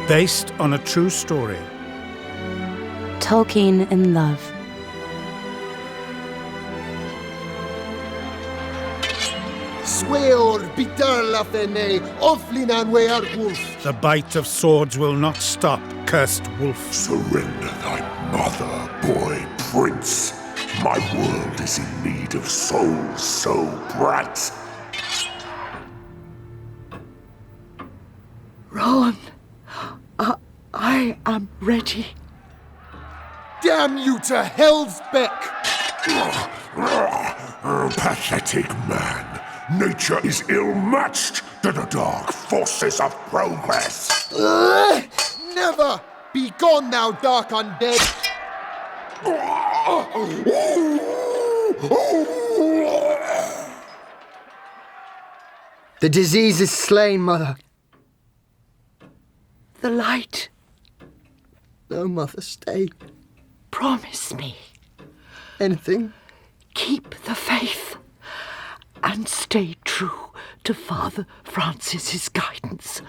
Based on a true story. Tolkien in Love. Sweor bitar la fene, offlin an werewolf. The bite of swords will not stop, cursed wolf. Surrender thy mother, boy prince. My world is in need of souls so bright. Rowan, I am ready. Damn you to hell's beck! Pathetic man. Nature is ill-matched to the dark forces of progress. Never! Be gone, thou dark undead! The disease is slain, Mother. The light. No, Mother, stay. Promise me. Anything? Keep the faith. And stay true to Father Francis's guidance.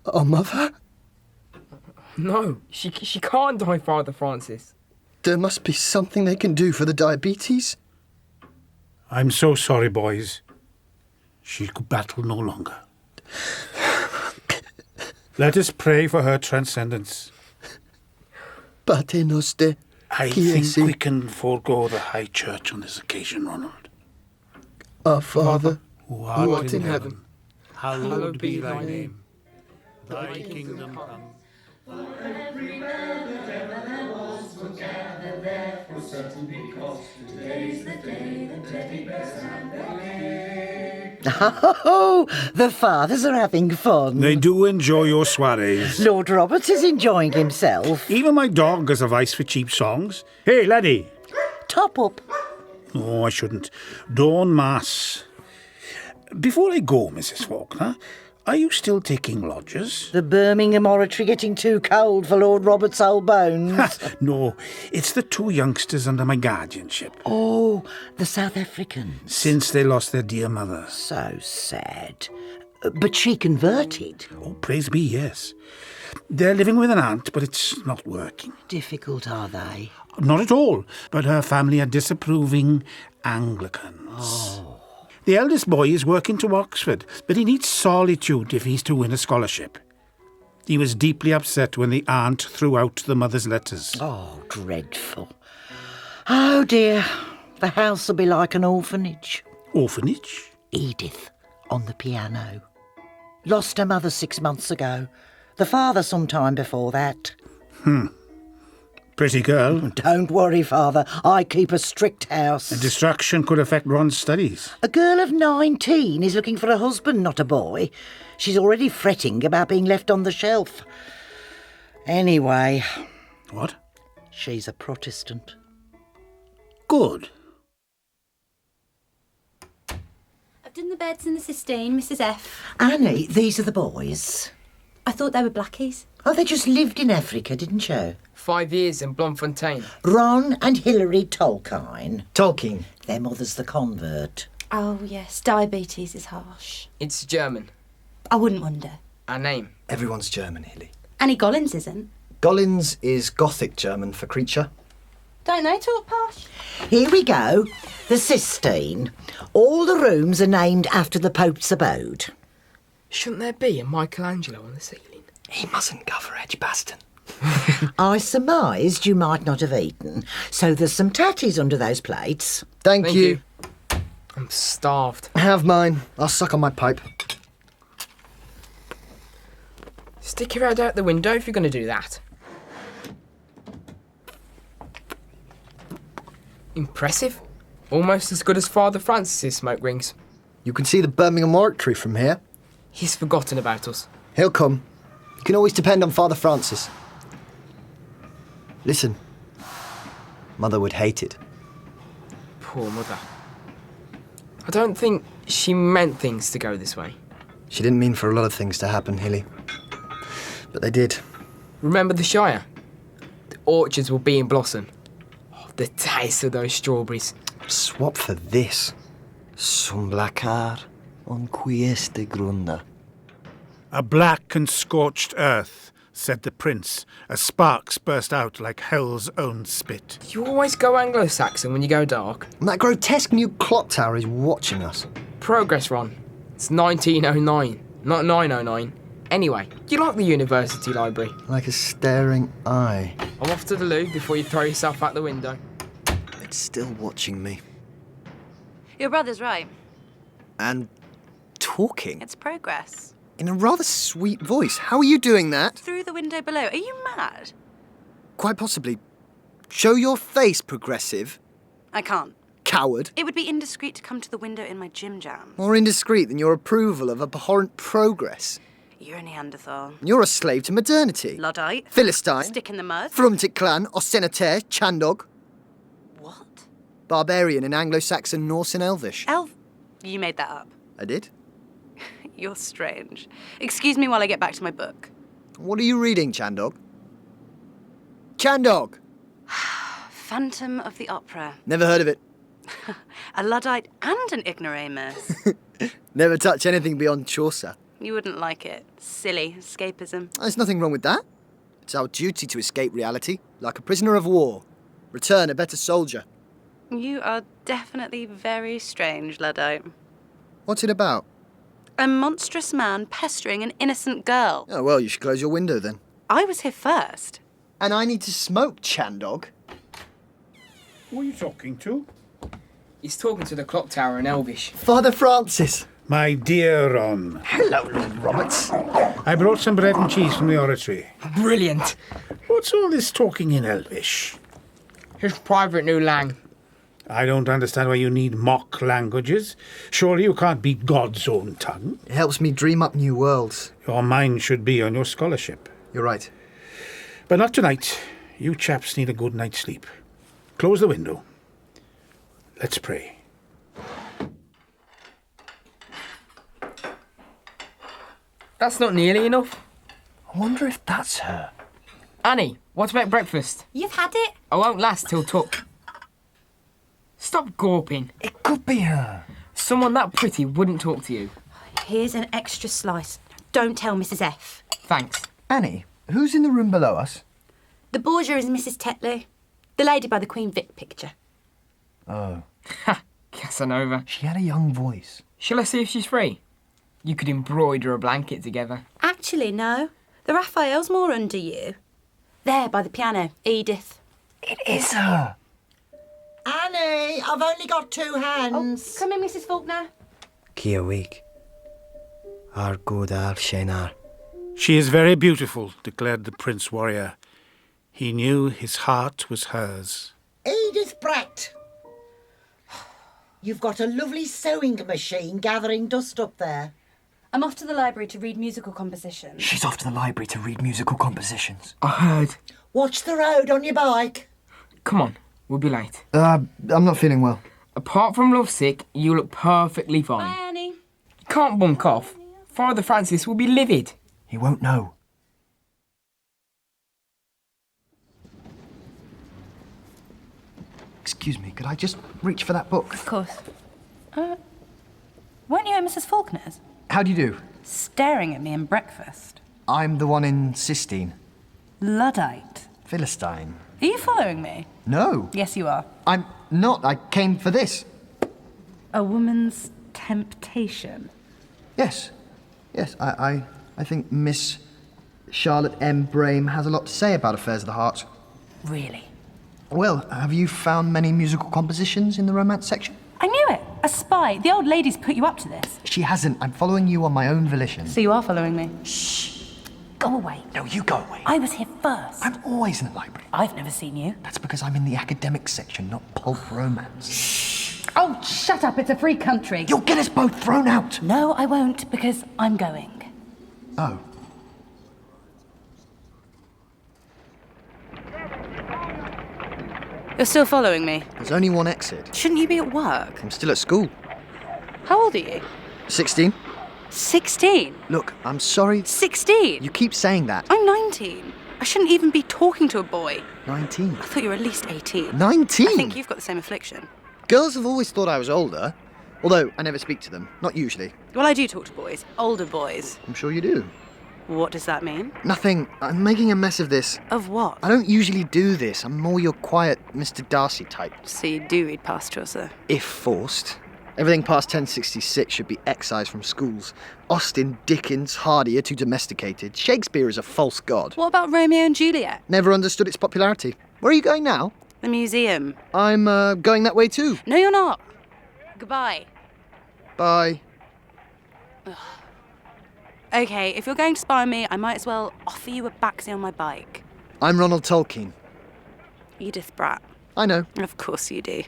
Oh, Mother? No, she can't die, Father Francis. There must be something they can do for the diabetes. I'm so sorry, boys. She could battle no longer. Let us pray for her transcendence. Pater noster, I think we can forego the high church on this occasion, Ronald. Our Father, who who art in heaven, hallowed be thy name. Thy kingdom come. Oh, the fathers are having fun. They do enjoy your soirees. Lord Roberts is enjoying himself. Even my dog has a vice for cheap songs. Hey, laddie. Top up. Oh, I shouldn't. Dawn Mass. Before I go, Mrs. Faulkner, are you still taking lodgers? The Birmingham oratory getting too cold for Lord Roberts' old bones. No, it's the two youngsters under my guardianship. Oh, the South Africans. Since they lost their dear mother. So sad. But she converted. Oh, praise be, yes. They're living with an aunt, but it's not working. Difficult, are they? Not at all, but her family are disapproving Anglicans. Oh. The eldest boy is working to Oxford, but he needs solitude if he's to win a scholarship. He was deeply upset when the aunt threw out the mother's letters. Oh, dreadful. Oh, dear. The house will be like an orphanage. Orphanage? Edith, on the piano. Lost her mother 6 months ago. The father some time before that. Pretty girl. Don't worry, Father. I keep a strict house. A distraction could affect Ron's studies. A girl of 19 is looking for a husband, not a boy. She's already fretting about being left on the shelf. Anyway. What? She's a Protestant. Good. I've done the beds in the Sistine, Mrs. F. Annie, these are the boys. I thought they were blackies. Oh, they just lived in Africa, didn't you? 5 years in Bloemfontein. Ron and Hilary Tolkien. Tolkien. Their mother's the convert. Oh, yes, diabetes is harsh. It's German. I wouldn't wonder. Our name. Everyone's German, Hilly. Annie Gollins isn't. Gollins is Gothic German for creature. Don't they talk posh? Here we go. The Sistine. All the rooms are named after the Pope's abode. Shouldn't there be a Michelangelo on the ceiling? He mustn't cover Edgbaston. I surmised you might not have eaten, so there's some tatties under those plates. Thank you. I'm starved. Have mine. I'll suck on my pipe. Stick your head out the window if you're going to do that. Impressive. Almost as good as Father Francis's smoke rings. You can see the Birmingham oratory from here. He's forgotten about us. He'll come. You can always depend on Father Francis. Listen. Mother would hate it. Poor mother. I don't think she meant things to go this way. She didn't mean for a lot of things to happen, Hilly. But they did. Remember the Shire? The orchards will be in blossom. Oh, the taste of those strawberries. Swap for this. Some black art. on quieste grunda. A black and scorched earth, said the prince, as sparks burst out like hell's own spit. You always go Anglo-Saxon when you go dark. And that grotesque new clock tower is watching us. Progress, Ron. It's 1909, not 909. Anyway, do you like the university library? Like a staring eye. I'm off to the loo before you throw yourself out the window. It's still watching me. Your brother's right. And talking. It's progress. In a rather sweet voice. How are you doing that? Through the window below. Are you mad? Quite possibly. Show your face, progressive. I can't. Coward. It would be indiscreet to come to the window in my gym jam. More indiscreet than your approval of abhorrent progress. You're a Neanderthal. You're a slave to modernity. Luddite. Philistine. Stick in the mud. Frumtic clan, Osenataire, Chandog. What? Barbarian in Anglo-Saxon, Norse and Elvish. You made that up. I did? You're strange. Excuse me while I get back to my book. What are you reading, Chandog? Chandog! Phantom of the Opera. Never heard of it. A Luddite and an ignoramus. Never touch anything beyond Chaucer. You wouldn't like it. Silly escapism. There's nothing wrong with that. It's our duty to escape reality, like a prisoner of war. Return a better soldier. You are definitely very strange, Luddite. What's it about? A monstrous man pestering an innocent girl. Oh, well, you should close your window then. I was here first. And I need to smoke, Chandog. Who are you talking to? He's talking to the clock tower in Elvish. Father Francis. My dear Ron. Hello, Lord Roberts. I brought some bread and cheese from the oratory. Brilliant. What's all this talking in Elvish? His private new lang. I don't understand why you need mock languages. Surely you can't beat God's own tongue. It helps me dream up new worlds. Your mind should be on your scholarship. You're right. But not tonight. You chaps need a good night's sleep. Close the window. Let's pray. That's not nearly enough. I wonder if that's her. Annie, what about breakfast? You've had it? I won't last till tuck. Stop gawping. It could be her. Someone that pretty wouldn't talk to you. Here's an extra slice. Don't tell Mrs. F. Thanks. Annie, who's in the room below us? The Borgia is Mrs. Tetley, the lady by the Queen Vic picture. Oh. Ha! Casanova. She had a young voice. Shall I see if she's free? You could embroider a blanket together. Actually, no. The Raphael's more under you. There, by the piano, Edith. It is her. Annie, I've only got 2 hands. Come in, Mrs. Faulkner. Kia week. Our good Al Shenar. She is very beautiful, declared the Prince Warrior. He knew his heart was hers. Edith Bratt. You've got a lovely sewing machine gathering dust up there. I'm off to the library to read musical compositions. She's off to the library to read musical compositions. I heard. Watch the road on your bike. Come on, we'll be late. I'm not feeling well. Apart from lovesick, you look perfectly fine. Bye, Annie. You can't bunk off. Father Francis will be livid. He won't know. Excuse me, could I just reach for that book? Of course. Weren't you at Mrs. Faulkner's? How do you do? Staring at me in breakfast. I'm the one in Sistine. Luddite. Philistine. Are you following me? No. Yes, you are. I'm not. I came for this. A woman's temptation. Yes. Yes, I think Miss Charlotte M. Brame has a lot to say about affairs of the heart. Really? Well, have you found many musical compositions in the romance section? I knew it. A spy. The old lady's put you up to this. She hasn't. I'm following you on my own volition. So you are following me? Shh. Go away. No, you go away. I was here first. I'm always in the library. I've never seen you. That's because I'm in the academic section, not pulp romance. Shh. Oh, shut up. It's a free country. You'll get us both thrown out. No, I won't, because I'm going. Oh. You're still following me? There's only one exit. Shouldn't you be at work? I'm still at school. How old are you? 16. 16? Look, I'm sorry. 16? You keep saying that. I'm 19. I shouldn't even be talking to a boy. 19. I thought you were at least 18. 19? I think you've got the same affliction. Girls have always thought I was older. Although I never speak to them. Not usually. Well, I do talk to boys. Older boys. I'm sure you do. What does that mean? Nothing. I'm making a mess of this. Of what? I don't usually do this. I'm more your quiet Mr. Darcy type. So you do read past Chaucer? If forced. Everything past 1066 should be excised from schools. Austen, Dickens, Hardy are too domesticated. Shakespeare is a false god. What about Romeo and Juliet? Never understood its popularity. Where are you going now? The museum. I'm going that way too. No, you're not. Goodbye. Bye. Okay, if you're going to spy on me, I might as well offer you a backseat on my bike. I'm Ronald Tolkien. Edith Bratt. I know. Of course you do.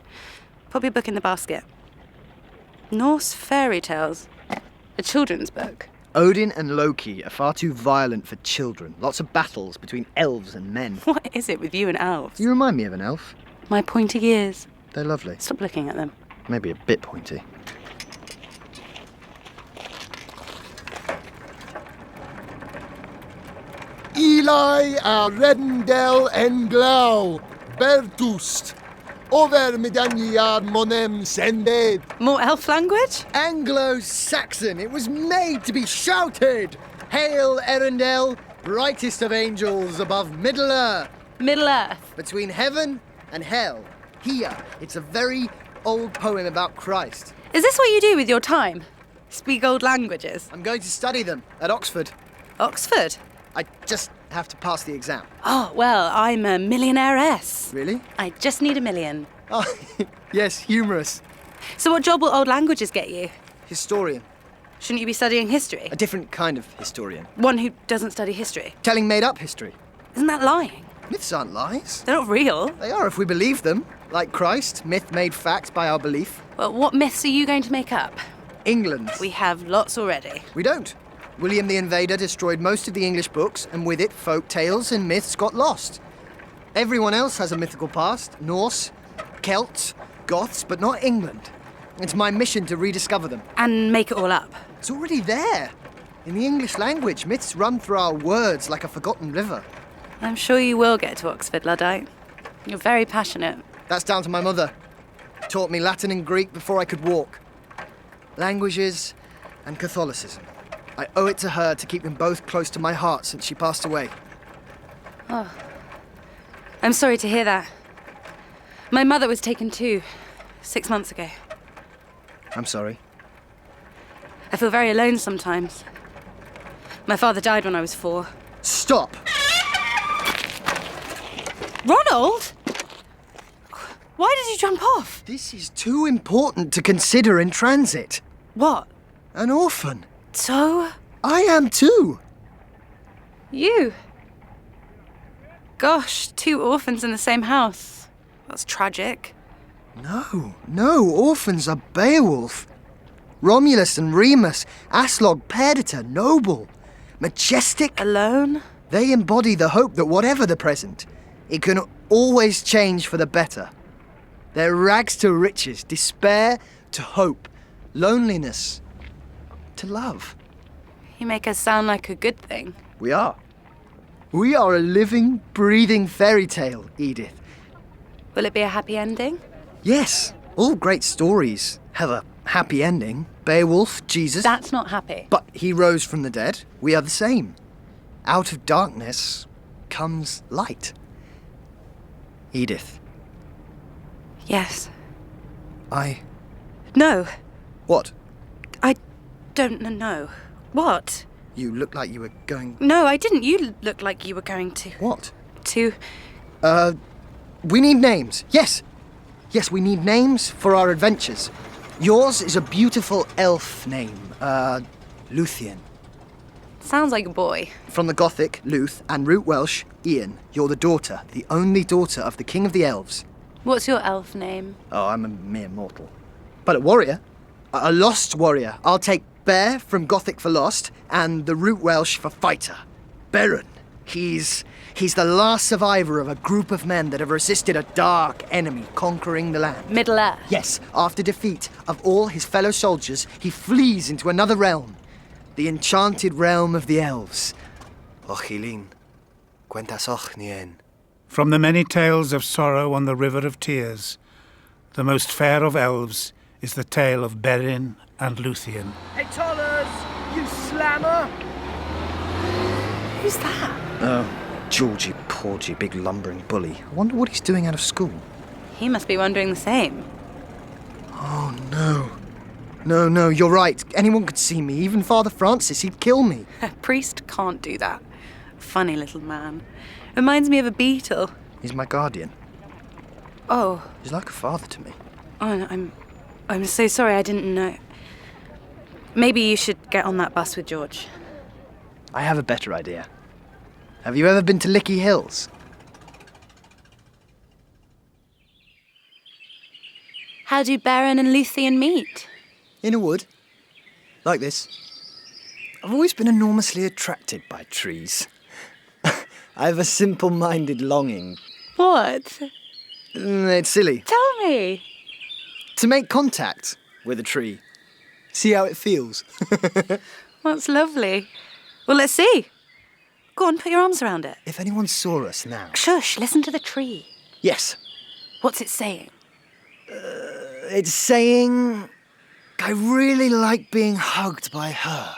Pop your book in the basket. Norse fairy tales. A children's book. Odin and Loki are far too violent for children. Lots of battles between elves and men. What is it with you and elves? You remind me of an elf. My pointy ears. They're lovely. Stop looking at them. Maybe a bit pointy. Eli a Redendel en Glau, Bertust, over Midanyar Monem Sende. More elf language? Anglo-Saxon. It was made to be shouted. Hail, Erendel, brightest of angels above Middle-earth. Middle-earth. Between heaven and hell. Here, it's a very old poem about Christ. Is this what you do with your time? Speak old languages? I'm going to study them at Oxford. Oxford? I just have to pass the exam. Oh, well, I'm a millionaire-ess. Really? I just need $1 million. Oh, yes, humorous. So what job will old languages get you? Historian. Shouldn't you be studying history? A different kind of historian. One who doesn't study history? Telling made-up history. Isn't that lying? Myths aren't lies. They're not real. They are if we believe them. Like Christ, myth made fact by our belief. Well, what myths are you going to make up? England. We have lots already. We don't. William the Invader destroyed most of the English books, and with it, folk tales and myths got lost. Everyone else has a mythical past. Norse, Celts, Goths, but not England. It's my mission to rediscover them. And make it all up. It's already there. In the English language, myths run through our words like a forgotten river. I'm sure you will get to Oxford, Luddite. You're very passionate. That's down to my mother. Taught me Latin and Greek before I could walk. Languages and Catholicism. I owe it to her to keep them both close to my heart since she passed away. Oh. I'm sorry to hear that. My mother was taken too, 6 months ago. I'm sorry. I feel very alone sometimes. My father died when I was 4. Stop! Ronald! Why did you jump off? This is too important to consider in transit. What? An orphan. So? I am too. You? Gosh, 2 orphans in the same house. That's tragic. No, orphans are Beowulf. Romulus and Remus, Aslog, Perdita, noble, majestic. Alone? They embody the hope that whatever the present, it can always change for the better. They're rags to riches, despair to hope, loneliness to love. You make us sound like a good thing. We are. We are a living, breathing fairy tale, Edith. Will it be a happy ending? Yes, all great stories have a happy ending. Beowulf, Jesus. That's not happy. But he rose from the dead. We are the same. Out of darkness comes light. Edith. Yes. No. What? I don't know. What? You look like you were going... No, I didn't. You looked like you were going to... What? To... We need names. Yes, we need names for our adventures. Yours is a beautiful elf name. Luthien. Sounds like a boy. From the Gothic, Luth, and root Welsh, Ian. You're the daughter, the only daughter of the King of the Elves. What's your elf name? Oh, I'm a mere mortal. But a warrior. A lost warrior. I'll take Bear from Gothic for lost, and the root Welsh for fighter. Beren. He's the last survivor of a group of men that have resisted a dark enemy conquering the land. Middle-earth? Yes, after defeat of all his fellow soldiers, he flees into another realm. The enchanted realm of the elves. Ochilin, cuentas och nien. From the many tales of sorrow on the river of tears, the most fair of elves is the tale of Beren and Luthien. Hey, Tollers! You slammer! Who's that? Oh, Georgie Porgy, big lumbering bully. I wonder what he's doing out of school. He must be wondering the same. Oh, no. No, you're right. Anyone could see me, even Father Francis. He'd kill me. A priest can't do that. Funny little man. Reminds me of a beetle. He's my guardian. Oh. He's like a father to me. Oh, I'm so sorry, I didn't know. Maybe you should get on that bus with George. I have a better idea. Have you ever been to Lickey Hills? How do Beren and Luthien meet? In a wood. Like this. I've always been enormously attracted by trees. I have a simple-minded longing. What? It's silly. Tell me. To make contact with a tree. See how it feels. That's lovely. Well, let's see. Go on, put your arms around it. If anyone saw us now... Shush, listen to the tree. Yes. What's it saying? It's saying... I really like being hugged by her.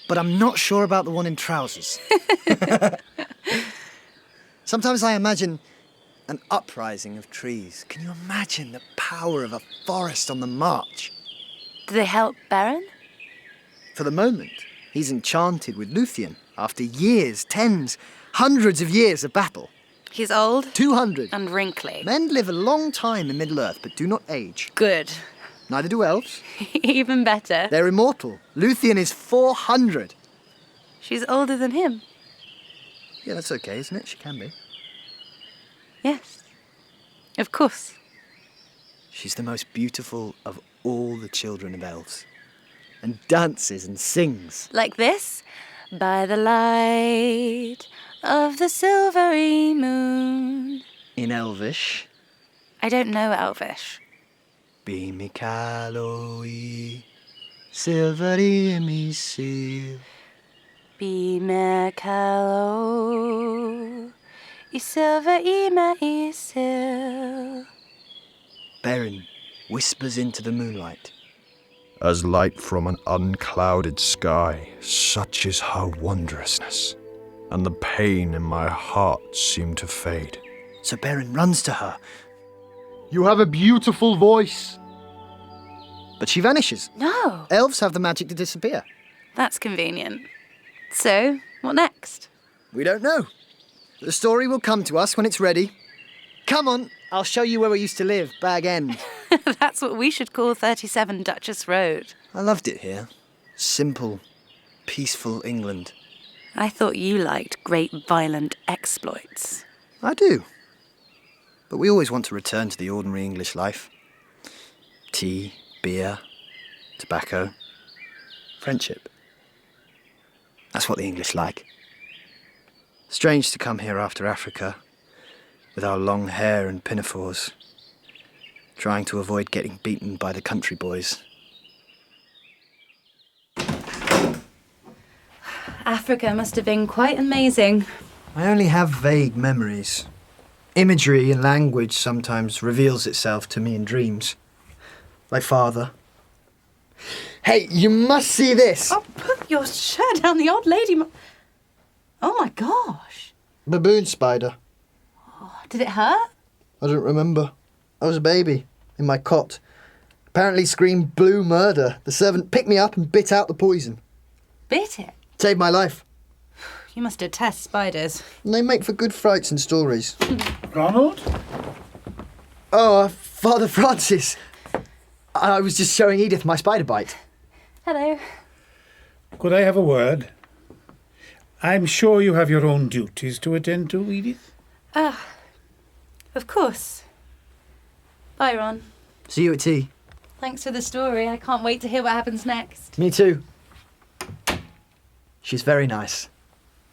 But I'm not sure about the one in trousers. Sometimes I imagine an uprising of trees. Can you imagine the power of a forest on the march? Do they help Beren? For the moment, he's enchanted with Luthien after years, tens, hundreds of years of battle. He's old? 200. And wrinkly. Men live a long time in Middle-earth, but do not age. Good. Neither do elves. Even better. They're immortal. Luthien is 400. She's older than him. Yeah, that's okay, isn't it? She can be. Yes. Of course. She's the most beautiful of all the children of elves. And dances and sings. Like this? By the light of the silvery moon. In Elvish. I don't know Elvish. Be mi caloi, silvery mi sil. Be me callow, I silver I me isil. Beren whispers into the moonlight. As light from an unclouded sky, such is her wondrousness, and the pain in my heart seemed to fade. So Beren runs to her. You have a beautiful voice. But she vanishes. No. Elves have the magic to disappear. That's convenient. So, what next? We don't know. The story will come to us when it's ready. Come on, I'll show you where we used to live, Bag End. That's what we should call 37 Duchess Road. I loved it here. Simple, peaceful England. I thought you liked great violent exploits. I do. But we always want to return to the ordinary English life. Tea, beer, tobacco, friendship. That's what the English like. Strange to come here after Africa, with our long hair and pinafores, trying to avoid getting beaten by the country boys. Africa must have been quite amazing. I only have vague memories. Imagery and language sometimes reveals itself to me in dreams. Like father. Hey, you must see this! Oh, put your shirt down, the old lady. Oh my gosh. Baboon spider. Oh, did it hurt? I don't remember. I was a baby, in my cot. Apparently screamed blue murder. The servant picked me up and bit out the poison. Bit it? Saved my life. You must detest spiders. And they make for good frights and stories. Ronald? Oh, Father Francis. I was just showing Edith my spider bite. Hello. Could I have a word? I'm sure you have your own duties to attend to, Edith. Of course. Bye, Ron. See you at tea. Thanks for the story. I can't wait to hear what happens next. Me too. She's very nice.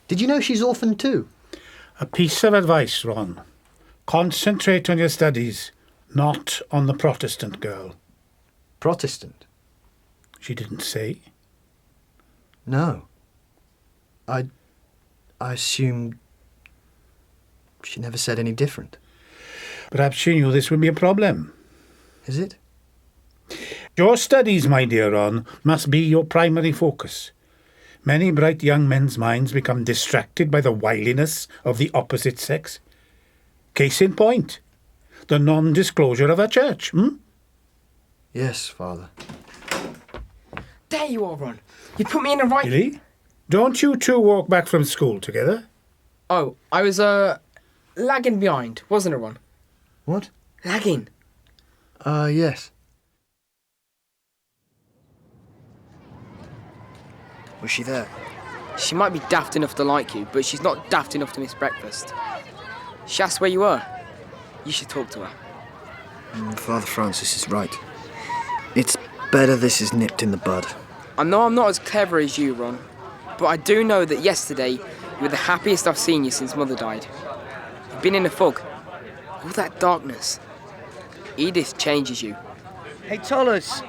Did you know she's orphaned too? A piece of advice, Ron. Concentrate on your studies, not on the Protestant girl. Protestant? She didn't say. No. I assumed she never said any different. Perhaps she knew this would be a problem. Is it? Your studies, my dear Ron, must be your primary focus. Many bright young men's minds become distracted by the wiliness of the opposite sex. Case in point, the non-disclosure of a church, Yes, Father. There you are, Ron. You put me in the right... Really? Don't you two walk back from school together? Oh, I was, lagging behind, wasn't it, Ron? What? Lagging. Yes. Was she there? She might be daft enough to like you, but she's not daft enough to miss breakfast. She asked where you were. You should talk to her. Father Francis is right. It's better this is nipped in the bud. I know I'm not as clever as you, Ron, but I do know that yesterday you were the happiest I've seen you since Mother died. You've been in a fog. All that darkness. Edith changes you. Hey, Tollers,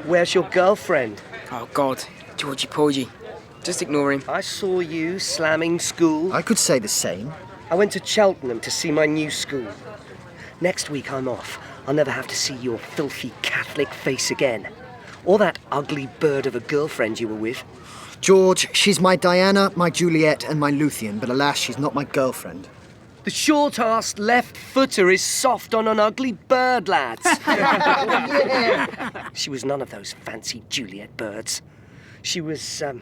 where's your girlfriend? Oh, God. Georgie Porgy. Just ignore him. I saw you slamming school. I could say the same. I went to Cheltenham to see my new school. Next week I'm off. I'll never have to see your filthy Catholic face again. Or that ugly bird of a girlfriend you were with. George, she's my Diana, my Juliet, and my Luthien, but alas, she's not my girlfriend. The short-assed left footer is soft on an ugly bird, lads. Yeah. She was none of those fancy Juliet birds. She was, oh,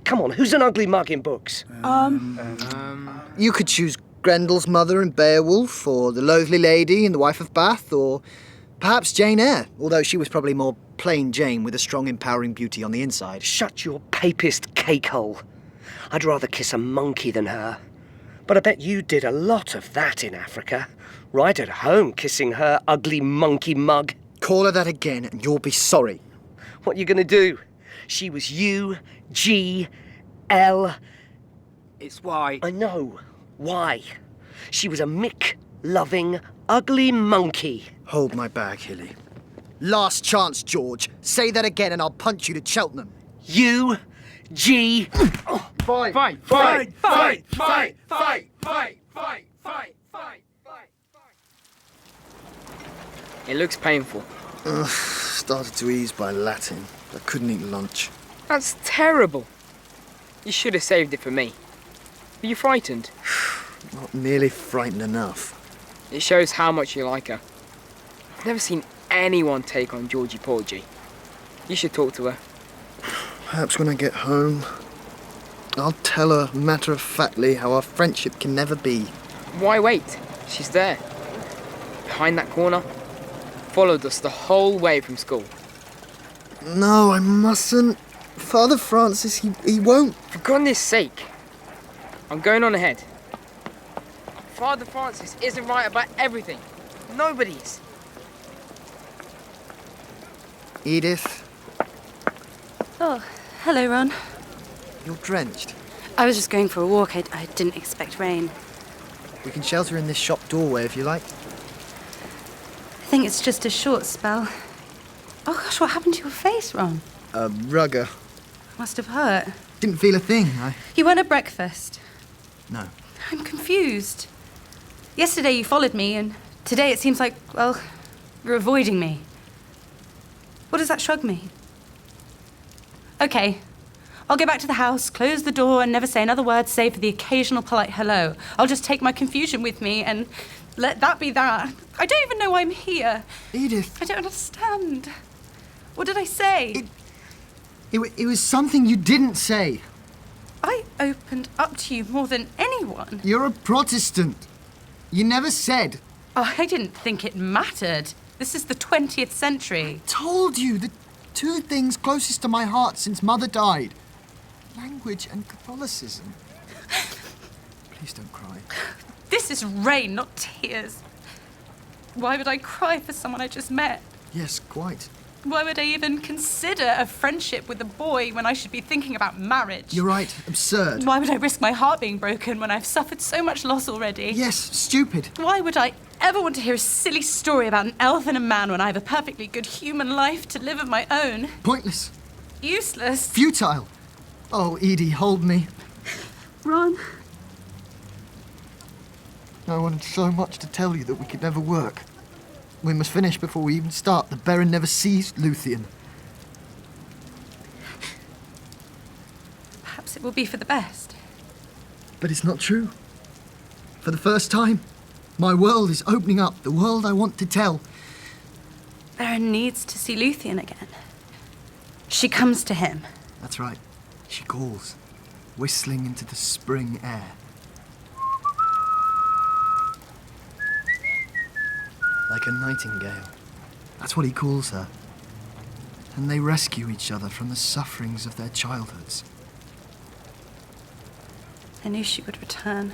come on, who's an ugly mug in books? You could choose Grendel's mother in Beowulf, or the Loathly Lady in The Wife of Bath, or perhaps Jane Eyre, although she was probably more plain Jane with a strong, empowering beauty on the inside. Shut your papist cakehole. I'd rather kiss a monkey than her. But I bet you did a lot of that in Africa. Right at home, kissing her ugly monkey mug. Call her that again, and you'll be sorry. What are you going to do? She was U-G-L... It's why. I know. Why? She was a Mick-loving, ugly monkey. Hold my bag, Hilly. Last chance, George. Say that again and I'll punch you to Cheltenham. U-G... Fight! Fight! Fight! Fight! Fight! Fight! Fight! Fight! Fight! Fight! It looks painful. Started to ease by Latin. I couldn't eat lunch. That's terrible. You should have saved it for me. Were you frightened? Not nearly frightened enough. It shows how much you like her. I've never seen anyone take on Georgie Porgy. You should talk to her. Perhaps when I get home, I'll tell her matter-of-factly how our friendship can never be. Why wait? She's there. Behind that corner. Followed us the whole way from school. No, I mustn't. Father Francis, he won't. For goodness sake. I'm going on ahead. Father Francis isn't right about everything. Nobody's. Edith, Oh, hello, Ron. you're drenched. I was just going for a walk. I didn't expect rain. We can shelter in this shop doorway if you like. I think it's just a short spell. Oh, gosh, what happened to your face, Ron? A rugger. Must have hurt. Didn't feel a thing. You weren't at breakfast. No. I'm confused. Yesterday you followed me, and today it seems like, well, you're avoiding me. What does that shrug mean? Okay, I'll go back to the house, close the door, and never say another word save for the occasional polite hello. I'll just take my confusion with me and let that be that. I don't even know why I'm here. Edith. I don't understand. What did I say? It was something you didn't say. I opened up to you more than anyone. You're a Protestant. You never said. Oh, I didn't think it mattered. This is the 20th century. Told you, the two things closest to my heart since Mother died. Language and Catholicism. Please don't cry. This is rain, not tears. Why would I cry for someone I just met? Yes, quite. Why would I even consider a friendship with a boy when I should be thinking about marriage? You're right, absurd. Why would I risk my heart being broken when I've suffered so much loss already? Yes, stupid. Why would I ever want to hear a silly story about an elf and a man when I have a perfectly good human life to live of my own? Pointless. Useless. Futile. Oh, Edie, hold me. Ron. I wanted so much to tell you that we could never work. We must finish before we even start. The Baron never sees Luthien. Perhaps it will be for the best. But it's not true. For the first time, my world is opening up, the world I want to tell. Baron needs to see Luthien again. She comes to him. That's right. She calls, whistling into the spring air. Like a nightingale. That's what he calls her. And they rescue each other from the sufferings of their childhoods. I knew she would return.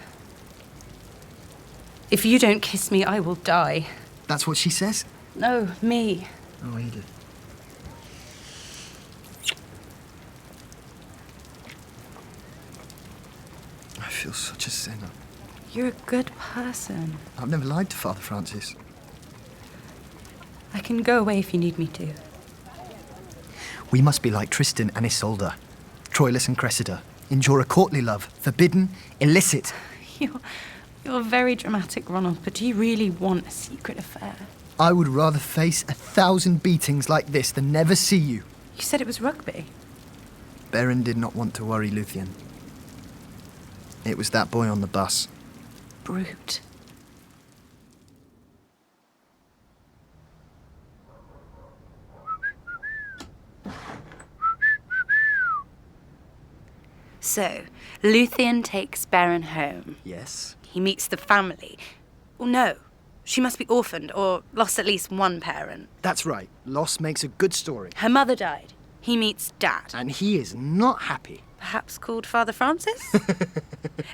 If you don't kiss me, I will die. That's what she says? No, me. Oh, Edith. I feel such a sinner. You're a good person. I've never lied to Father Francis. I can go away if you need me to. We must be like Tristan and Isolde, Troilus and Cressida. Endure a courtly love, forbidden, illicit. You're very dramatic, Ronald, but do you really want a secret affair? I would rather face 1,000 beatings like this than never see you. You said it was rugby. Baron did not want to worry Luthien. It was that boy on the bus. Brute. So, Luthien takes Baron home. Yes. He meets the family. Oh, no. She must be orphaned or lost at least one parent. That's right. Loss makes a good story. Her mother died. He meets Dad. And he is not happy. Perhaps called Father Francis?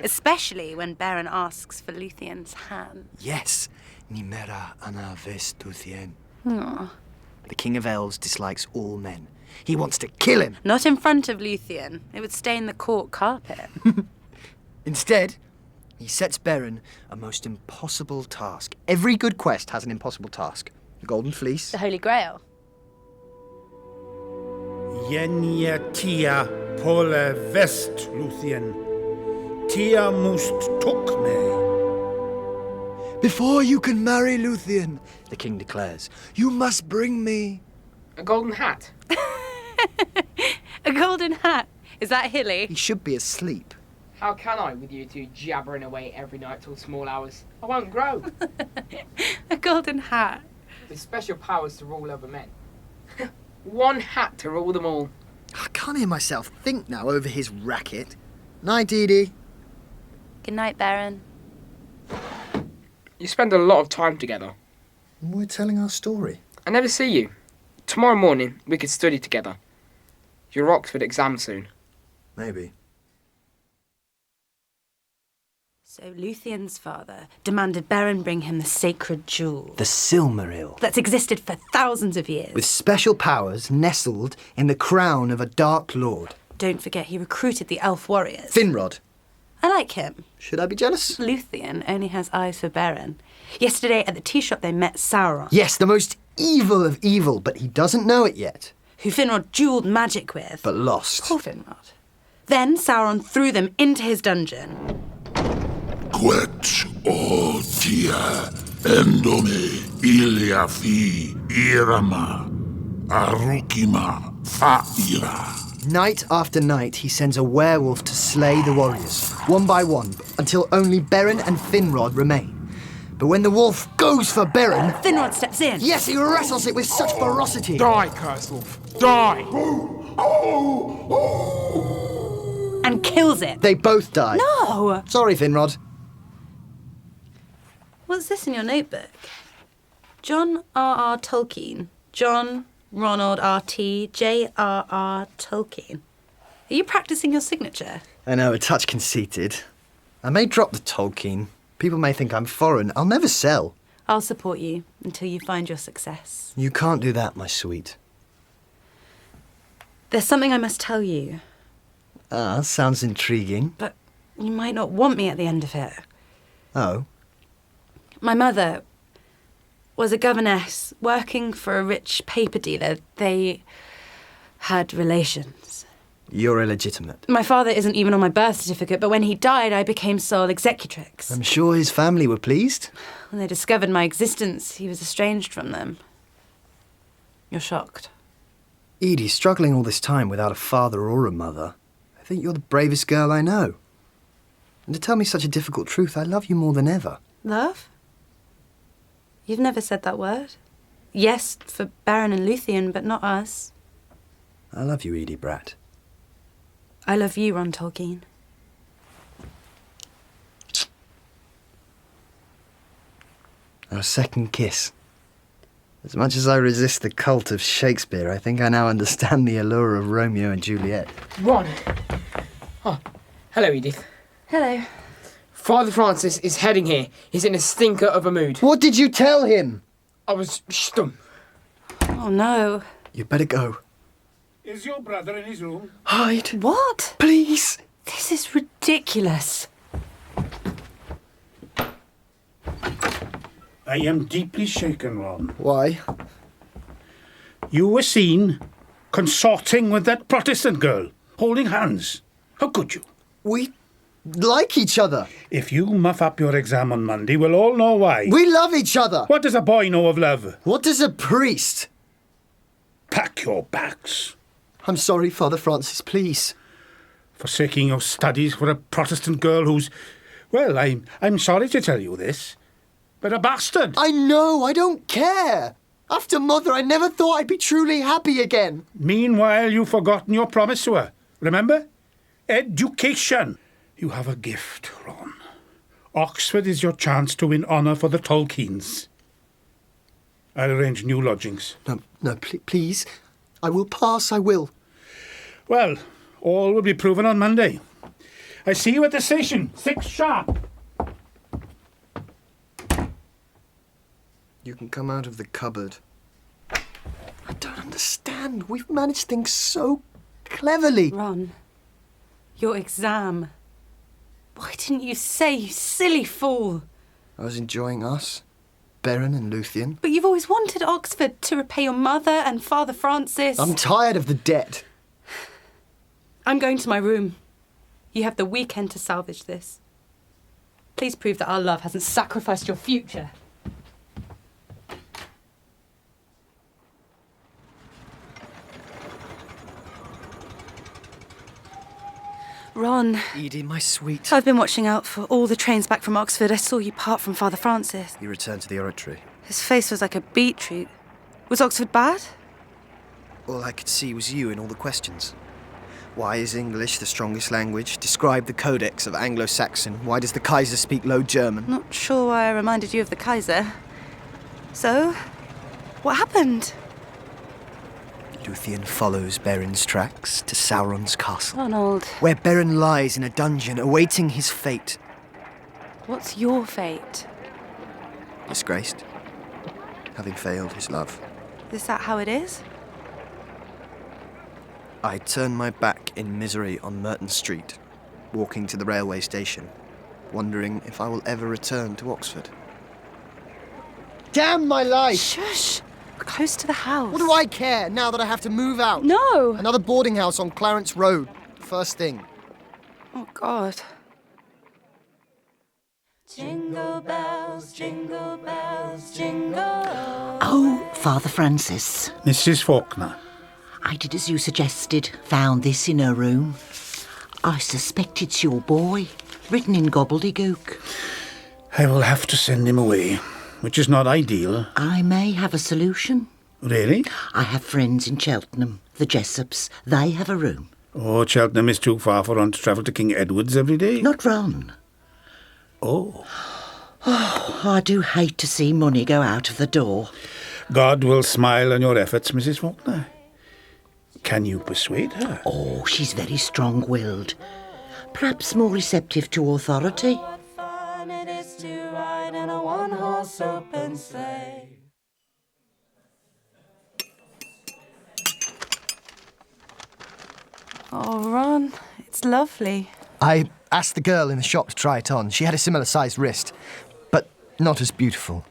Especially when Baron asks for Luthien's hand. Yes. Nimera ana ves Luthien. Aww. The King of Elves dislikes all men. He wants to kill him. Not in front of Luthien. It would stain the court carpet. Instead, he sets Baron a most impossible task. Every good quest has an impossible task. The Golden Fleece. The Holy Grail. Jenya tia pole vest, Luthien. Tia must took me. Before you can marry Luthien, the king declares, you must bring me... A golden hat? A golden hat? Is that Hilly? He should be asleep. How can I with you two jabbering away every night till small hours? I won't grow. A golden hat. With special powers to rule over men. One hat to rule them all. I can't hear myself think now over his racket. Night, Edie. Good night, Baron. You spend a lot of time together. We're telling our story. I never see you. Tomorrow morning, we could study together. Your Oxford exam soon. Maybe. So Luthien's father demanded Baron bring him the sacred jewel. The Silmaril. That's existed for thousands of years. With special powers nestled in the crown of a Dark Lord. Don't forget he recruited the elf warriors. Finrod. I like him. Should I be jealous? Luthien only has eyes for Baron. Yesterday at the tea shop they met Sauron. Yes, the most evil of evil, but he doesn't know it yet. Who Finrod duelled magic with. But lost. Poor Finrod. Then Sauron threw them into his dungeon. Quet o tia endome ilia fi irama arukima fa'ira. Night after night, he sends a werewolf to slay the warriors, one by one, until only Beren and Finrod remain. But when the wolf goes for Beren... Finrod steps in. Yes, he wrestles it with such ferocity. Die, cursed wolf. Die! And kills it. They both die. No! Sorry, Finrod. What's this in your notebook? John R.R. Tolkien. John Ronald R.T. J.R.R. Tolkien. Are you practicing your signature? I know, a touch conceited. I may drop the Tolkien. People may think I'm foreign. I'll never sell. I'll support you until you find your success. You can't do that, my sweet. There's something I must tell you. Ah, sounds intriguing. But you might not want me at the end of it. Oh? My mother was a governess working for a rich paper dealer. They had relations. You're illegitimate. My father isn't even on my birth certificate, but when he died, I became sole executrix. I'm sure his family were pleased. When they discovered my existence, he was estranged from them. You're shocked. Edie, struggling all this time without a father or a mother. I think you're the bravest girl I know. And to tell me such a difficult truth, I love you more than ever. Love? You've never said that word. Yes, for Baron and Luthien, but not us. I love you, Edith Bratt. I love you, Ron Tolkien. Our second kiss. As much as I resist the cult of Shakespeare, I think I now understand the allure of Romeo and Juliet. Ron. Oh, hello, Edith. Hello. Father Francis is heading here. He's in a stinker of a mood. What did you tell him? I was stum. Oh, no. You'd better go. Is your brother in his room? Hide. What? Please. This is ridiculous. I am deeply shaken, Ron. Why? You were seen consorting with that Protestant girl, holding hands. How could you? We like each other. If you muff up your exam on Monday, we'll all know why. We love each other. What does a boy know of love? What does a priest? Pack your bags. I'm sorry, Father Francis, please. Forsaking your studies for a Protestant girl who's... Well, I'm sorry to tell you this, but a bastard. I know, I don't care. After Mother, I never thought I'd be truly happy again. Meanwhile, you've forgotten your promise to her. Remember? Education. You have a gift, Ron. Oxford is your chance to win honour for the Tolkiens. I'll arrange new lodgings. No, please. I will pass, I will. Well, all will be proven on Monday. I see you at the station, 6 sharp. You can come out of the cupboard. I don't understand. We've managed things so cleverly. Ron, your exam. Why didn't you say, you silly fool? I was enjoying us, Beren and Luthien. But you've always wanted Oxford to repay your mother and Father Francis. I'm tired of the debt. I'm going to my room. You have the weekend to salvage this. Please prove that our love hasn't sacrificed your future. Ron. Edie, my sweet. I've been watching out for all the trains back from Oxford. I saw you part from Father Francis. You returned to the oratory. His face was like a beetroot. Was Oxford bad? All I could see was you in all the questions. Why is English the strongest language? Describe the Codex of Anglo-Saxon. Why does the Kaiser speak Low German? Not sure why I reminded you of the Kaiser. So, what happened? Luthien follows Beren's tracks to Sauron's castle. Ronald. Where Beren lies in a dungeon awaiting his fate. What's your fate? Disgraced. Having failed his love. Is that how it is? I turn my back in misery on Merton Street, walking to the railway station, wondering if I will ever return to Oxford. Damn my life! Shush! We're close to the house. What do I care now that I have to move out? No! Another boarding house on Clarence Road. First thing. Oh, God. Jingle bells, jingle bells, jingle. Oh, Father Francis. Mrs. Faulkner. I did as you suggested, found this in her room. I suspect it's your boy, written in gobbledygook. I will have to send him away, which is not ideal. I may have a solution. Really? I have friends in Cheltenham, the Jessops. They have a room. Oh, Cheltenham is too far for Ron to travel to King Edward's every day. Not Ron. Oh. Oh, I do hate to see money go out of the door. God will smile on your efforts, Mrs. Faulkner. Can you persuade her? Oh, she's very strong-willed. Perhaps more receptive to authority. What fun it is to ride in a one-horse open sleigh. Oh, Ron, it's lovely. I asked the girl in the shop to try it on. She had a similar-sized wrist, but not as beautiful.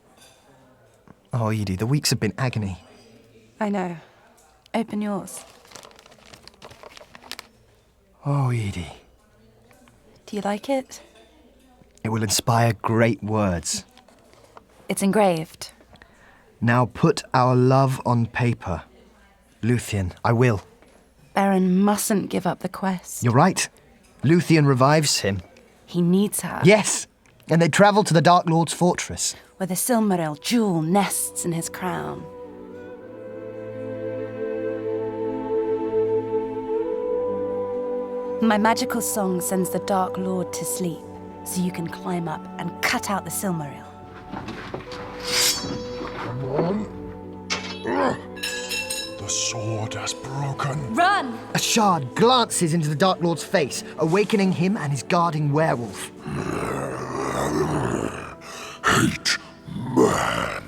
Oh, Edie, the weeks have been agony. I know. Open yours. Oh, Edie. Do you like it? It will inspire great words. It's engraved. Now put our love on paper. Luthien, I will. Beren mustn't give up the quest. You're right. Luthien revives him. He needs her. Yes! And they travel to the Dark Lord's fortress. Where the Silmaril jewel nests in his crown. My magical song sends the Dark Lord to sleep, so you can climb up and cut out the Silmaril. The sword has broken. Run! A shard glances into the Dark Lord's face, awakening him and his guarding werewolf. Hate man.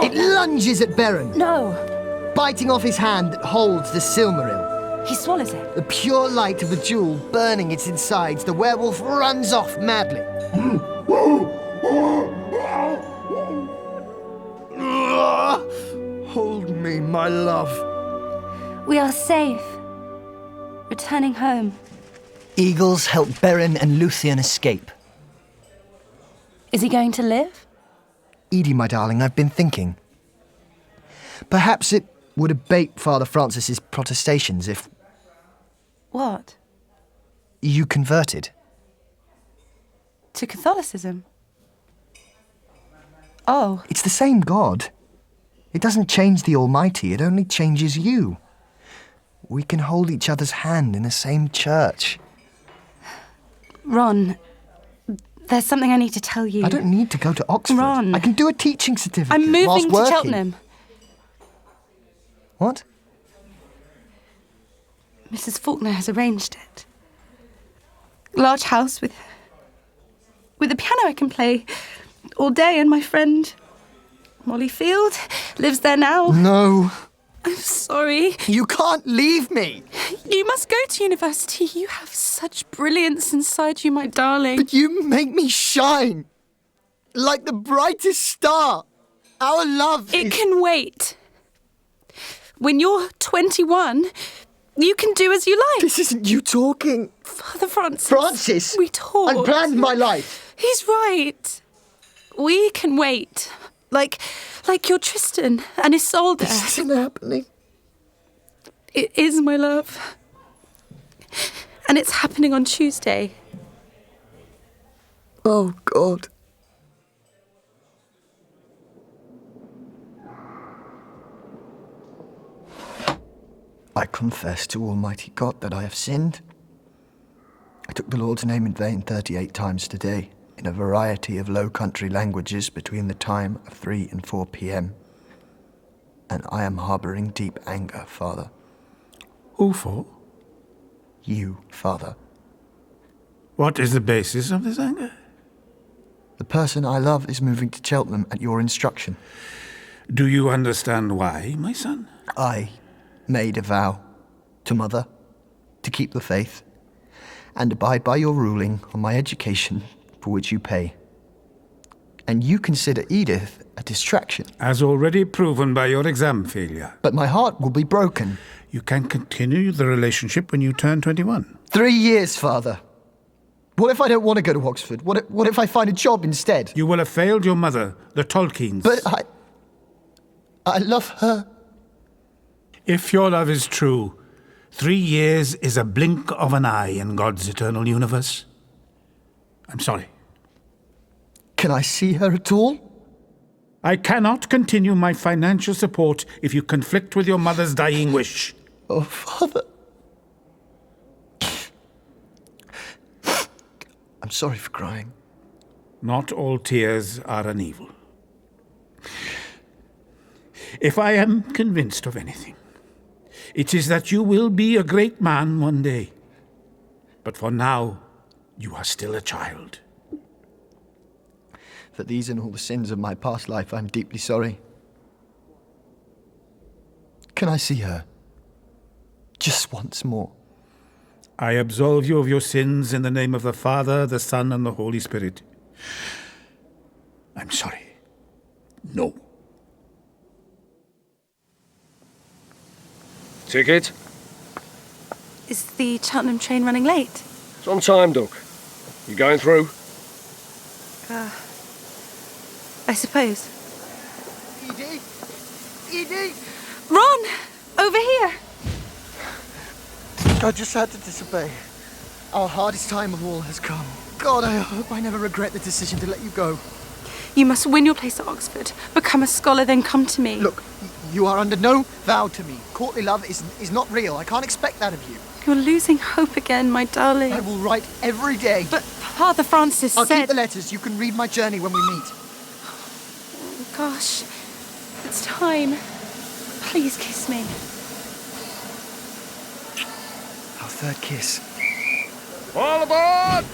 It lunges at Beren, No! biting off his hand that holds the Silmaril. He swallows it. The pure light of the jewel burning its insides, the werewolf runs off madly. Hold me, my love. We are safe. Returning home. Eagles help Beren and Luthien escape. Is he going to live? Edie, my darling, I've been thinking. Perhaps it would abate Father Francis's protestations if What? you converted. To Catholicism? Oh. It's the same God. It doesn't change the Almighty, it only changes you. We can hold each other's hand in the same church. Ron, there's something I need to tell you. I don't need to go to Oxford. Ron. I can do a teaching certificate I'm whilst moving to working. Cheltenham. What? Mrs. Faulkner has arranged it. Large house with a piano I can play all day, and my friend Molly Field lives there now. No. I'm sorry. You can't leave me. You must go to university. You have such brilliance inside you, my darling. But you make me shine. Like the brightest star. Our love It can wait. When you're 21, you can do as you like. This isn't you talking. Father Francis. Francis? We talked. I planned my life. He's right. We can wait. Like your Tristan and Isolde. This isn't happening. It is, my love. And it's happening on Tuesday. Oh, God. I confess to Almighty God that I have sinned. I took the Lord's name in vain 38 times today, in a variety of Low Country languages between the time of 3 and 4 p.m. And I am harbouring deep anger, Father. Who for? You, Father. What is the basis of this anger? The person I love is moving to Cheltenham at your instruction. Do you understand why, my son? I made a vow to Mother to keep the faith and abide by your ruling on my education for which you pay. And you consider Edith a distraction. As already proven by your exam failure. But my heart will be broken. You can continue the relationship when you turn 21. 3 years, Father. What if I don't want to go to Oxford? What if I find a job instead? You will have failed your mother, the Tolkiens. But I love her. If your love is true, 3 years is a blink of an eye in God's eternal universe. I'm sorry. Can I see her at all? I cannot continue my financial support if you conflict with your mother's dying wish. Oh, Father. I'm sorry for crying. Not all tears are an evil. If I am convinced of anything, it is that you will be a great man one day. But for now, you are still a child. For these and all the sins of my past life, I'm deeply sorry. Can I see her? Just once more. I absolve you of your sins in the name of the Father, the Son, and the Holy Spirit. I'm sorry. No. Ticket? Is the Cheltenham train running late? It's on time, Duck. You going through? I suppose. Edie! Ron! Over here! I just had to disobey. Our hardest time of all has come. God, I hope I never regret the decision to let you go. You must win your place at Oxford, become a scholar, then come to me. Look, you are under no vow to me. Courtly love is not real. I can't expect that of you. You're losing hope again, my darling. I will write every day. But Father Francis I'll said... keep the letters. You can read my journey when we meet. Oh, gosh, it's time. Please kiss me. Our third kiss. All aboard!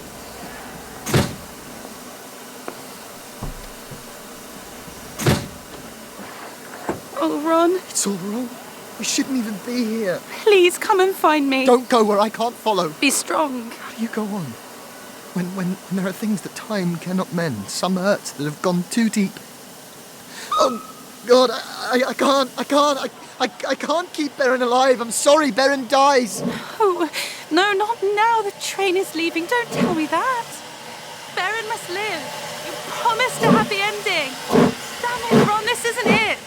Oh, Ron. It's all wrong. We shouldn't even be here. Please come and find me. Don't go where I can't follow. Be strong. How do you go on? When there are things that time cannot mend, some hurts that have gone too deep. Oh, God, I can't keep Beren alive. I'm sorry, Beren dies. No, not now. The train is leaving. Don't tell me that. Beren must live. You promised a happy ending. Damn it, Ron, this isn't it.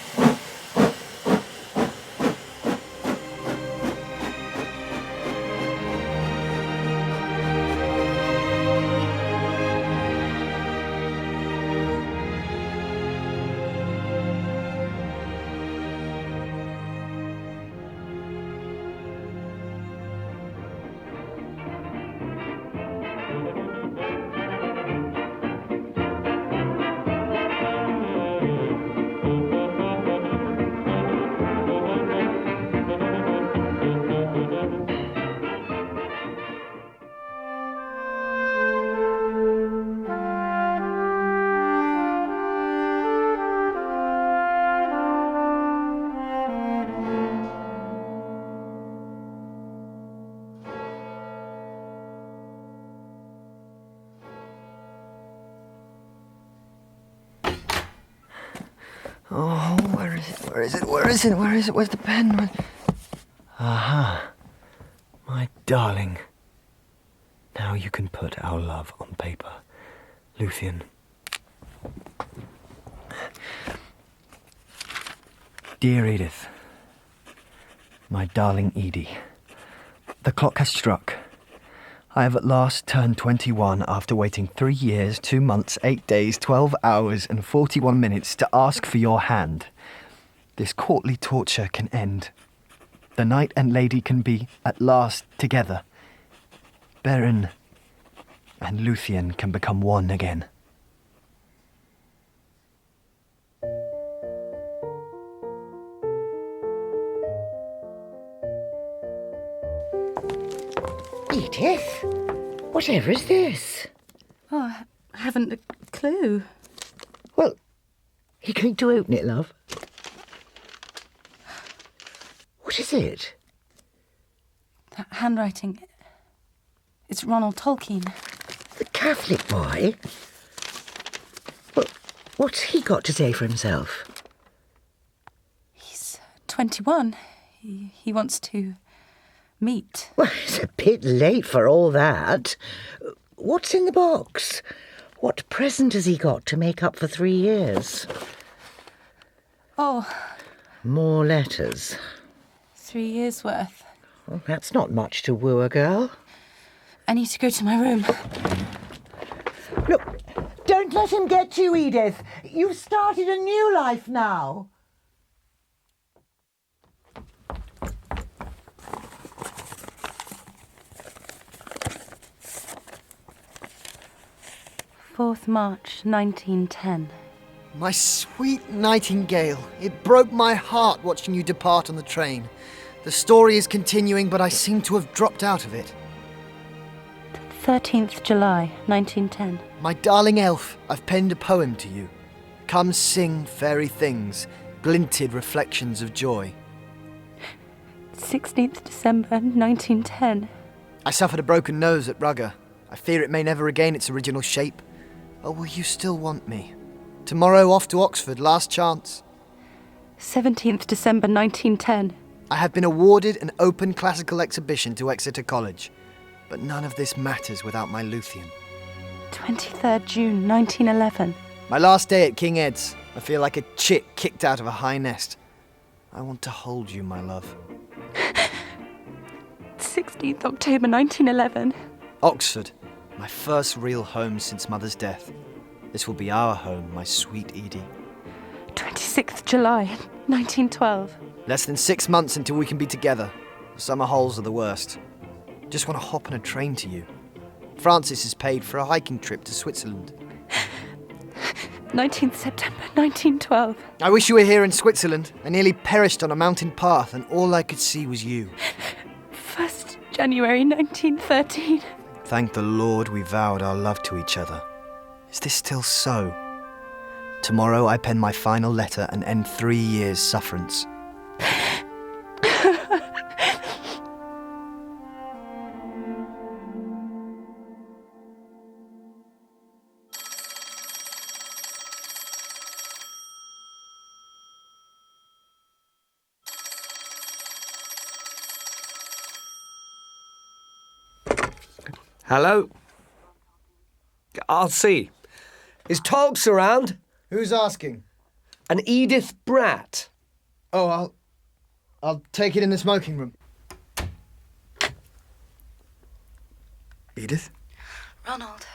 Oh, where is it? Where's the pen? Aha. My darling. Now you can put our love on paper. Luthien. Dear Edith. My darling Edie. The clock has struck. I have at last turned 21 after waiting 3 years, 2 months, 8 days, 12 hours and 41 minutes to ask for your hand. This courtly torture can end. The knight and lady can be, at last, together. Beren and Luthien can become one again. Edith? Whatever is this? Oh, I haven't a clue. Well, you going to open it, love? What is it? That handwriting. It's Ronald Tolkien. The Catholic boy? Well, what's he got to say for himself? He's 21. He wants to meet. Well, it's a bit late for all that. What's in the box? What present has he got to make up for 3 years? Oh. More letters. 3 years' worth. Well, that's not much to woo a girl. I need to go to my room. Look, don't let him get you, Edith. You've started a new life now. March 1910. My sweet Nightingale, it broke my heart watching you depart on the train. The story is continuing, but I seem to have dropped out of it. 13th July, 1910. My darling elf, I've penned a poem to you. Come sing fairy things, glinted reflections of joy. 16th December, 1910. I suffered a broken nose at Rugger. I fear it may never regain its original shape. Oh, will you still want me? Tomorrow off to Oxford, last chance. 17th December, 1910. I have been awarded an open classical exhibition to Exeter College. But none of this matters without my Luthien. 23rd June 1911. My last day at King Ed's. I feel like a chick kicked out of a high nest. I want to hold you, my love. 16th October 1911. Oxford, my first real home since Mother's death. This will be our home, my sweet Edie. 26th July 1912. Less than 6 months until we can be together. Summer holes are the worst. Just want to hop on a train to you. Francis has paid for a hiking trip to Switzerland. 19th September 1912. I wish you were here in Switzerland. I nearly perished on a mountain path and all I could see was you. 1st January 1913. Thank the Lord we vowed our love to each other. Is this still so? Tomorrow I pen my final letter and end 3 years' sufferance. Hello? I'll see. Is Togs around? Who's asking? An Edith Bratt. Oh, I'll take it in the smoking room. Edith? Ronald.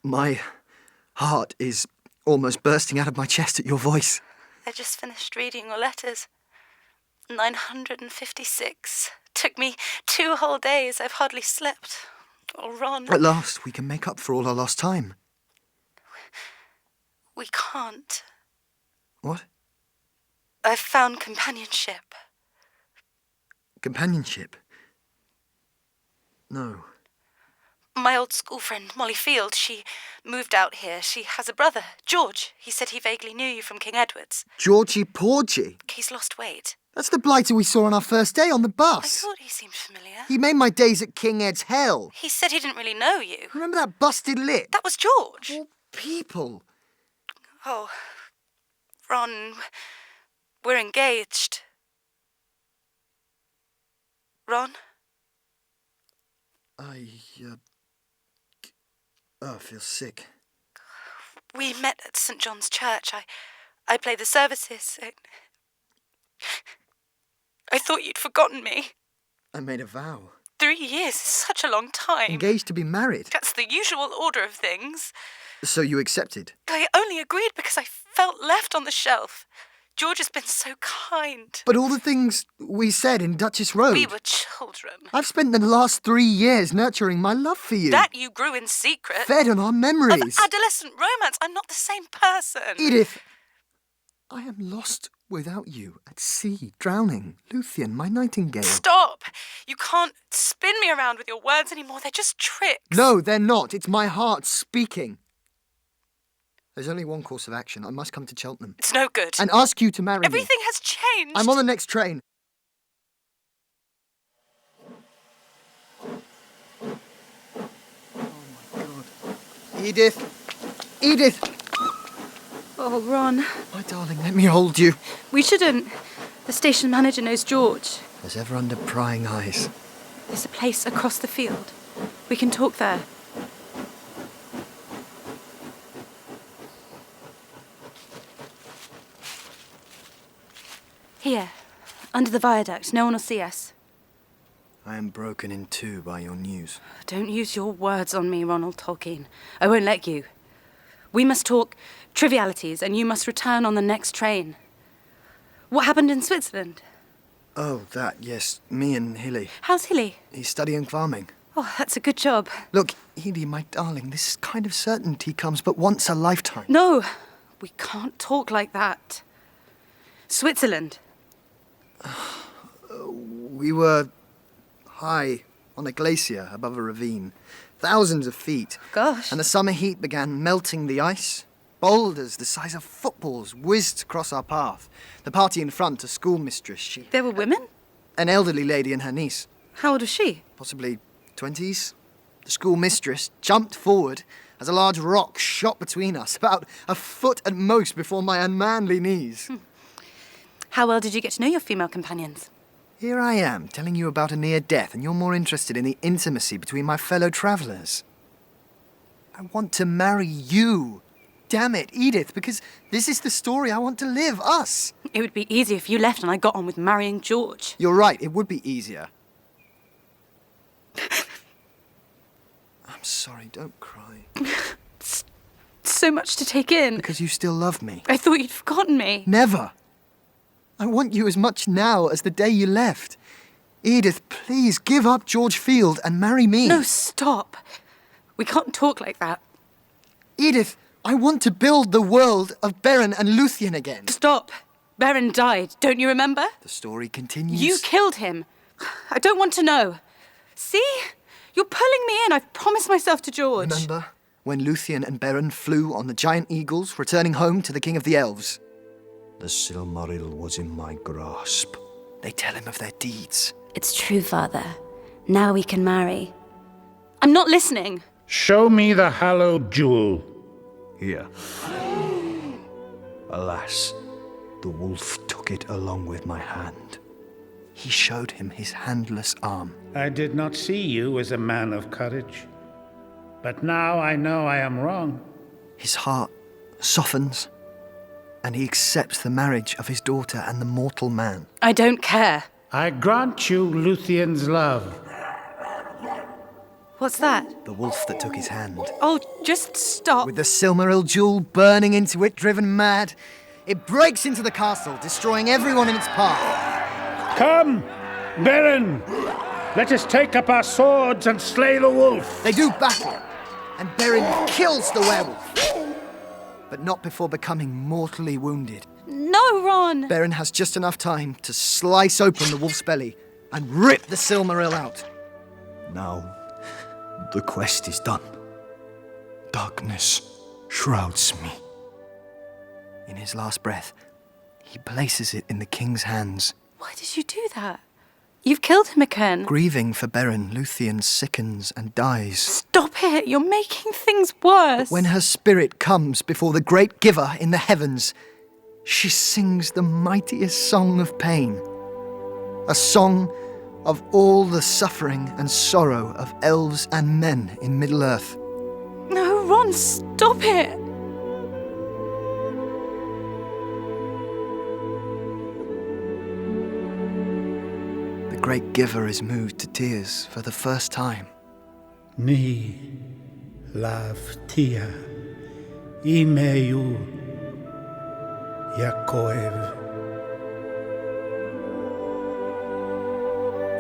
My heart is almost bursting out of my chest at your voice. I just finished reading your letters. 956. Took me 2 whole days. I've hardly slept. Oh, Ron. At last, we can make up for all our lost time. We can't. What? I've found companionship. Companionship? No. My old school friend, Molly Field, she moved out here. She has a brother, George. He said he vaguely knew you from King Edward's. Georgie Porgy? He's lost weight. That's the blighter we saw on our first day on the bus. I thought he seemed familiar. He made my days at King Ed's hell. He said he didn't really know you. Remember that busted lip? That was George. All people. Oh, Ron, we're engaged. Ron? I feel sick. We met at St. John's Church. I played the services. I thought you'd forgotten me. I made a vow. 3 years is such a long time. Engaged to be married. That's the usual order of things. So you accepted? I only agreed because I felt left on the shelf. George has been so kind. But all the things we said in Duchess Road. We were children. I've spent the last 3 years nurturing my love for you. That you grew in secret. Fed on our memories. Of adolescent romance. I'm not the same person. Edith, I am lost without you, at sea, drowning. Luthien, my nightingale. Stop! You can't spin me around with your words anymore. They're just tricks. No, they're not. It's my heart speaking. There's only one course of action. I must come to Cheltenham. It's no good. And ask you to marry me. Everything has changed. I'm on the next train. Oh, my God. Edith! Edith! Oh, Ron. My darling, let me hold you. We shouldn't. The station manager knows George. As ever under prying eyes. There's a place across the field. We can talk there. Here, under the viaduct. No one will see us. I am broken in two by your news. Don't use your words on me, Ronald Tolkien. I won't let you. We must talk trivialities, and you must return on the next train. What happened in Switzerland? Oh, that, yes. Me and Hilly. How's Hilly? He's studying farming. Oh, that's a good job. Look, Edie, my darling, this kind of certainty comes but once a lifetime. No, we can't talk like that. Switzerland. We were high on a glacier above a ravine. Thousands of feet. Gosh. And the summer heat began melting the ice. Boulders the size of footballs whizzed across our path. The party in front, a schoolmistress, There were women? An elderly lady and her niece. How old was she? Possibly 20s. The schoolmistress jumped forward as a large rock shot between us, about a foot at most before my unmanly knees. How well did you get to know your female companions? Here I am, telling you about a near death, and you're more interested in the intimacy between my fellow travellers. I want to marry you. Damn it, Edith, because this is the story I want to live, us. It would be easier if you left and I got on with marrying George. You're right, it would be easier. I'm sorry, don't cry. It's so much to take in. Because you still love me. I thought you'd forgotten me. Never. I want you as much now as the day you left. Edith, please give up George Field and marry me. No, stop. We can't talk like that. Edith, I want to build the world of Beren and Luthien again. Stop. Beren died, don't you remember? The story continues. You killed him. I don't want to know. See? You're pulling me in. I've promised myself to George. Remember when Luthien and Beren flew on the giant eagles, returning home to the King of the Elves? The Silmaril was in my grasp. They tell him of their deeds. It's true, Father. Now we can marry. I'm not listening. Show me the hallowed jewel. Here. Alas, the wolf took it along with my hand. He showed him his handless arm. I did not see you as a man of courage. But now I know I am wrong. His heart softens, and he accepts the marriage of his daughter and the mortal man. I don't care. I grant you Luthien's love. What's that? The wolf that took his hand. Oh, just stop. With the Silmaril jewel burning into it, driven mad, it breaks into the castle, destroying everyone in its path. Come, Beren! Let us take up our swords and slay the wolf. They do battle, and Beren kills the werewolf. But not before becoming mortally wounded. No, Ron! Beren has just enough time to slice open the wolf's belly and rip the Silmaril out. Now, the quest is done. Darkness shrouds me. In his last breath, he places it in the king's hands. Why did you do that? You've killed him again. Grieving for Beren, Luthien sickens and dies. Stop it! You're making things worse. But when her spirit comes before the great giver in the heavens, she sings the mightiest song of pain. A song of all the suffering and sorrow of elves and men in Middle-earth. No, Ron, stop it! The great giver is moved to tears for the first time. Ni lav tia imeu Yakoev.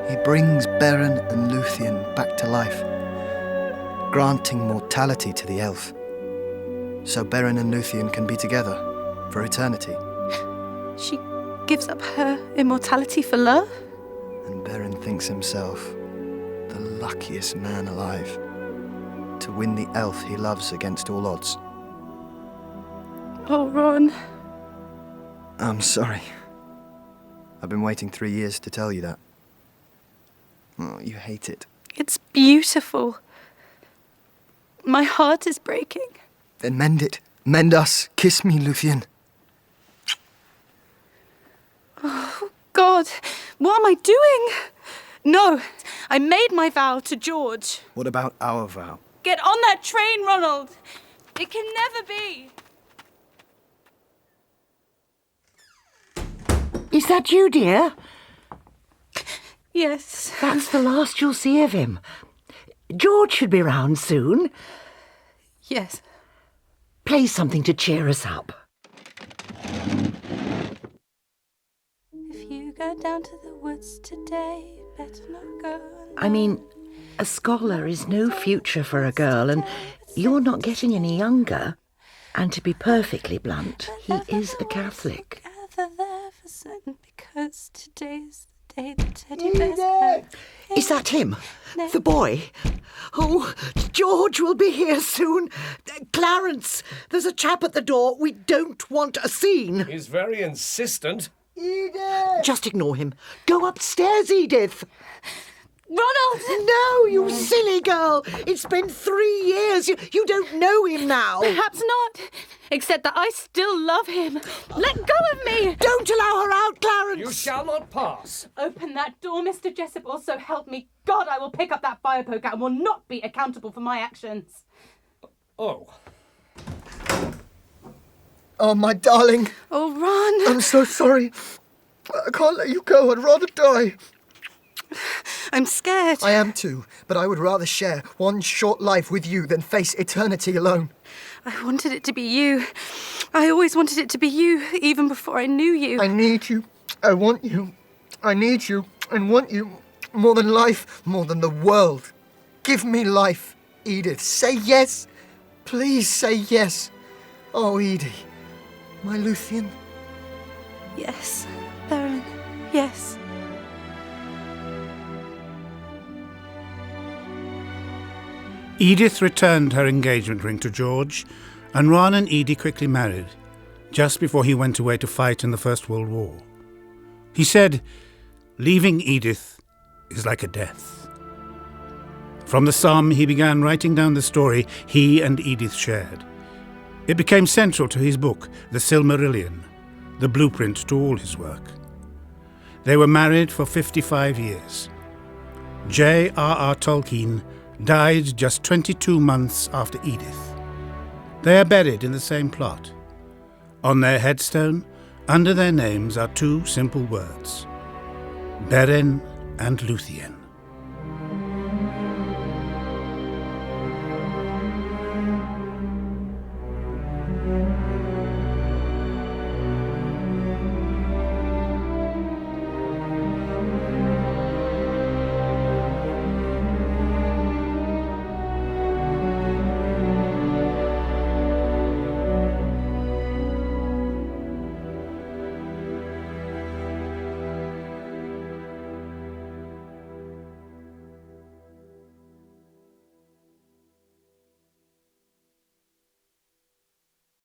He brings Beren and Luthien back to life, granting mortality to the elf, so Beren and Luthien can be together for eternity. She gives up her immortality for love? And Beren thinks himself the luckiest man alive to win the elf he loves against all odds. Oh, Ron. I'm sorry. I've been waiting 3 years to tell you that. Oh, you hate it. It's beautiful. My heart is breaking. Then mend it. Mend us. Kiss me, Luthien. Oh, God. What am I doing? No, I made my vow to George. What about our vow? Get on that train, Ronald. It can never be. Is that you, dear? Yes. That's the last you'll see of him. George should be round soon. Yes. Play something to cheer us up. If you go down to the woods today, better not go. I mean, a scholar is no future for a girl, and you're not getting any younger. And to be perfectly blunt, he is a Catholic. Gather there for certain, because today's the day the teddy bears have. Is that him? The boy? Oh, George will be here soon. Clarence, there's a chap at the door. We don't want a scene. He's very insistent. Edith! Just ignore him. Go upstairs, Edith. Ronald! No, you silly girl! It's been 3 years. You don't know him now. Perhaps not. Except that I still love him. Let go of me! Don't allow her out, Clarence! You shall not pass. Open that door, Mr. Jessup, or so help me God, I will pick up that fire poker and will not be accountable for my actions. Oh. Oh, my darling. Oh, Ron. I'm so sorry. I can't let you go. I'd rather die. I'm scared. I am too, but I would rather share one short life with you than face eternity alone. I wanted it to be you. I always wanted it to be you, even before I knew you. I need you. I want you. I need you and want you more than life, more than the world. Give me life, Edith. Say yes. Please say yes. Oh, Edie, my Luthien. Yes, Baron, yes. Edith returned her engagement ring to George, and Ron and Edie quickly married, just before he went away to fight in the First World War. He said, "Leaving Edith is like a death." From the Somme, he began writing down the story he and Edith shared. It became central to his book, The Silmarillion, the blueprint to all his work. They were married for 55 years. J.R.R. Tolkien died just 22 months after Edith. They are buried in the same plot. On their headstone, under their names, are two simple words: Beren and Luthien.